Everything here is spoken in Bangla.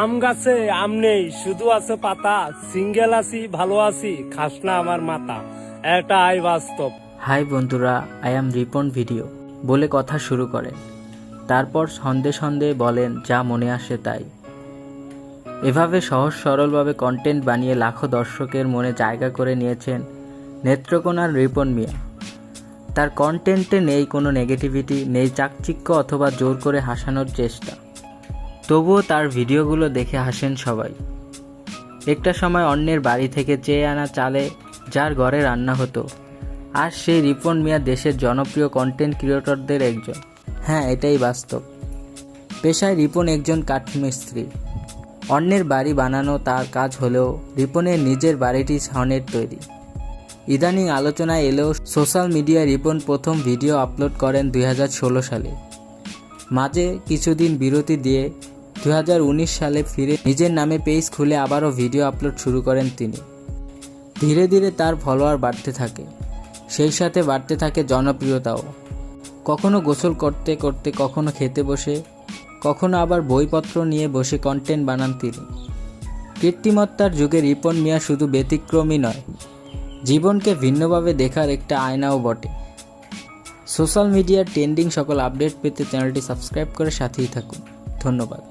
আম গাছে আম নেই, শুধু আছে পাতা। সিঙ্গেল আছি, ভালো আছি, খাস না আমার মাথা। এটা আই বাস্তব। হাই বন্ধুরা, আই অ্যাম রিপন ভিডিও বলে কথা শুরু করেন। তারপর সন্ধে সন্ধে বলেন যা মনে আসে তাই। এভাবে সহজ সরলভাবে কন্টেন্ট বানিয়ে লাখো দর্শকের মনে জায়গা করে নিয়েছেন নেত্রকোনার রিপন মিয়া। তার কন্টেন্টে নেই কোনো নেগেটিভিটি, নেই চাকচিক্য অথবা জোর করে হাসানোর চেষ্টা। তবুও তার ভিডিওগুলো দেখে হাসেন সবাই। একটা সময় অন্যের বাড়ি থেকে চেয়ে আনা চালে যার ঘরে রান্না হতো, আর সেই রিপন মিয়া দেশের জনপ্রিয় কন্টেন্ট ক্রিয়েটরদের একজন। হ্যাঁ, এটাই বাস্তব। পেশায় রিপন একজন কাঠমিস্ত্রি। অন্যের বাড়ি বানানো তার কাজ হলেও রিপনের নিজের বাড়িটি ছনের তৈরি। ইদানিং আলোচনায় এলেও সোশ্যাল মিডিয়ায় রিপন প্রথম ভিডিও আপলোড করেন 2016 সালে। মাঝে কিছুদিন বিরতি দিয়ে 2019 সালে ফিরে নিজের নামে পেজ খুলে আবারও ভিডিও আপলোড শুরু করেন তিনি। ধীরে ধীরে তার ফলোয়ার বাড়তে থাকে, সেই সাথে বাড়তে থাকে জনপ্রিয়তাও। কখনো গোসল করতে করতে, কখনো খেতে বসে, কখনো আবার বইপত্র নিয়ে বসে কন্টেন্ট বানান তিনি। কৃত্রিমত্তার যুগে রিপন মিয়া শুধু ব্যতিক্রমী নয়, জীবনকে ভিন্নভাবে দেখার একটা আয়নাও বটে। সোশ্যাল মিডিয়ার ট্রেন্ডিং সকল আপডেট পেতে চ্যানেলটি সাবস্ক্রাইব করে সাথেই থাকুন। ধন্যবাদ।